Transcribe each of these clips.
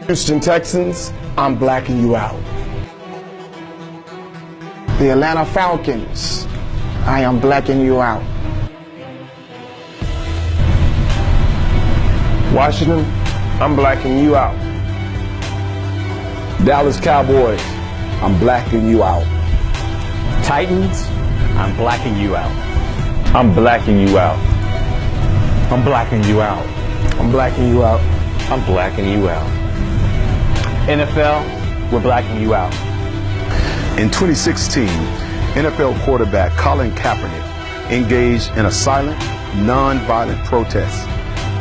Houston Texans, I'm blacking you out. The Atlanta Falcons, I am blacking you out. Washington, I'm blacking you out. Dallas Cowboys, I'm blacking you out. Titans, I'm blacking you out. I'm blacking you out. I'm blacking you out. I'm blacking you out. I'm blacking you out. NFL, we're blacking you out. In 2016, NFL quarterback Colin Kaepernick engaged in a silent, non-violent protest.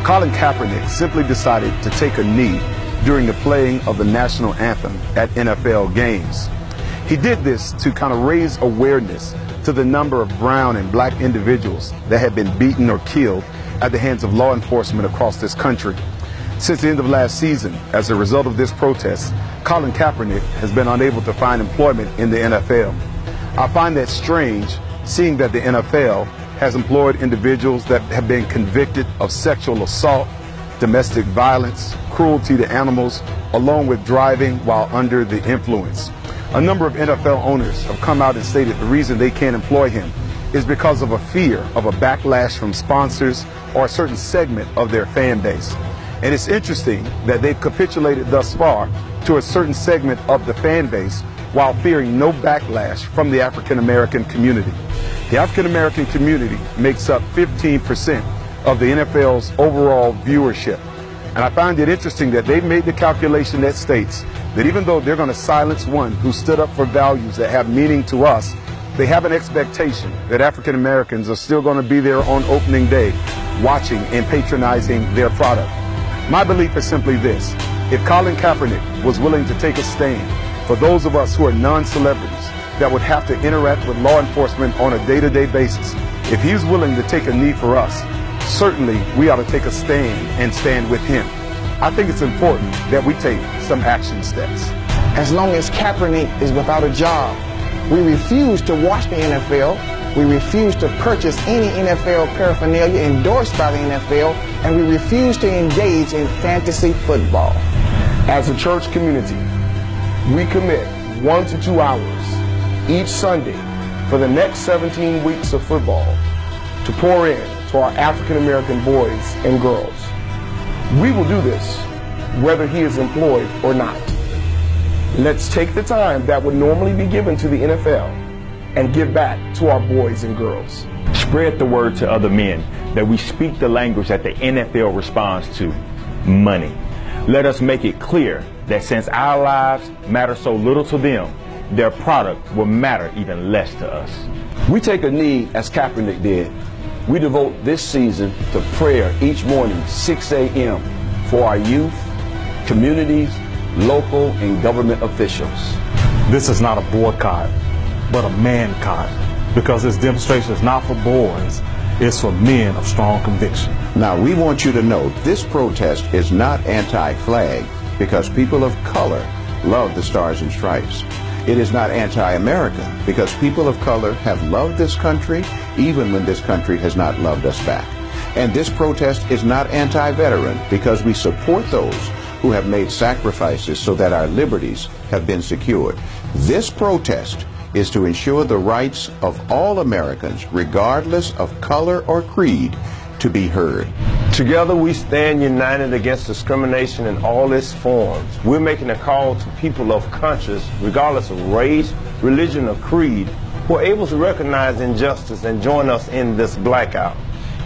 Colin Kaepernick simply decided to take a knee during the playing of the national anthem at NFL games. He did this to kind of raise awareness to the number of brown and black individuals that had been beaten or killed at the hands of law enforcement across this country. Since the end of last season, as a result of this protest, Colin Kaepernick has been unable to find employment in the NFL. I find that strange, seeing that the NFL has employed individuals that have been convicted of sexual assault, domestic violence, cruelty to animals, along with driving while under the influence. A number of NFL owners have come out and stated the reason they can't employ him is because of a fear of a backlash from sponsors or a certain segment of their fan base. And it's interesting that they've capitulated thus far to a certain segment of the fan base while fearing no backlash from the African American community. The African American community makes up 15% of the NFL's overall viewership. And I find it interesting that they've made the calculation that states that even though they're going to silence one who stood up for values that have meaning to us, they have an expectation that African Americans are still going to be there on opening day, watching and patronizing their product. My belief is simply this: if Colin Kaepernick was willing to take a stand for those of us who are non-celebrities that would have to interact with law enforcement on a day-to-day basis, if he's willing to take a knee for us, certainly we ought to take a stand and stand with him. I think it's important that we take some action steps. As long as Kaepernick is without a job, we refuse to watch the NFL. We refuse to purchase any NFL paraphernalia endorsed by the NFL, and we refuse to engage in fantasy football. As a church community, we commit 1 to 2 hours each Sunday for the next 17 weeks of football to pour in to our African American boys and girls. We will do this whether he is employed or not. Let's take the time that would normally be given to the NFL and give back to our boys and girls. Spread the word to other men that we speak the language that the NFL responds to: money. Let us make it clear that since our lives matter so little to them, their product will matter even less to us. We take a knee as Kaepernick did. We devote this season to prayer each morning, 6 a.m. for our youth, communities, local and government officials. This is not a boycott, but a man-cott, because this demonstration is not for boys, it's for men of strong conviction. Now, we want you to know this protest is not anti-flag because people of color love the Stars and Stripes. It is not anti-American because people of color have loved this country even when this country has not loved us back. And this protest is not anti-veteran because we support those who have made sacrifices so that our liberties have been secured. This protest is to ensure the rights of all Americans, regardless of color or creed, to be heard. Together we stand united against discrimination in all its forms. We're making a call to people of conscience, regardless of race, religion, or creed, who are able to recognize injustice and join us in this blackout.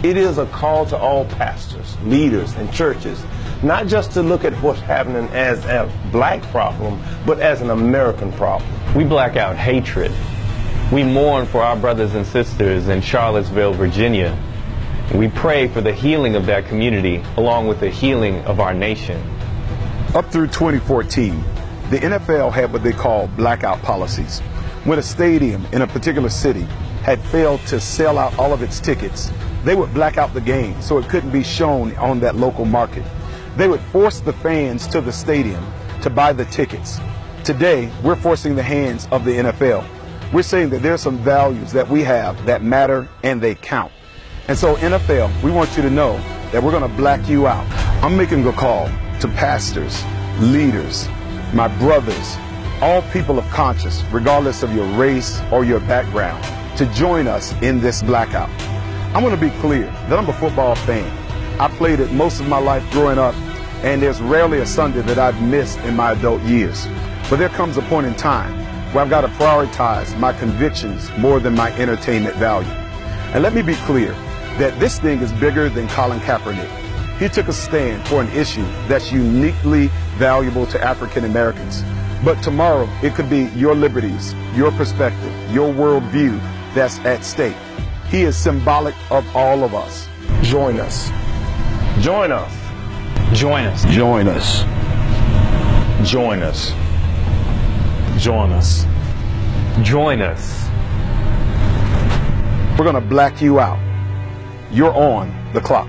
It is a call to all pastors, leaders, and churches, not just to look at what's happening as a black problem, but as an American problem. We black out hatred. We mourn for our brothers and sisters in Charlottesville, Virginia. We pray for the healing of that community, along with the healing of our nation. Up through 2014, the NFL had what they call blackout policies. When a stadium in a particular city had failed to sell out all of its tickets, they would black out the game so it couldn't be shown on that local market. They would force the fans to the stadium to buy the tickets. Today, we're forcing the hands of the NFL. We're saying that there's some values that we have that matter and they count. And so NFL, we want you to know that we're going to black you out. I'm making a call to pastors, leaders, my brothers, all people of conscience, regardless of your race or your background, to join us in this blackout. I want to be clear that I'm a football fan. I played it most of my life growing up, and there's rarely a Sunday that I've missed in my adult years. But there comes a point in time where I've got to prioritize my convictions more than my entertainment value. And let me be clear that this thing is bigger than Colin Kaepernick. He took a stand for an issue that's uniquely valuable to African Americans. But tomorrow, it could be your liberties, your perspective, your worldview that's at stake. He is symbolic of all of us. Join us. Join us. Join us. Join us. Join us. Join us. Join us. We're going to black you out. You're on the clock.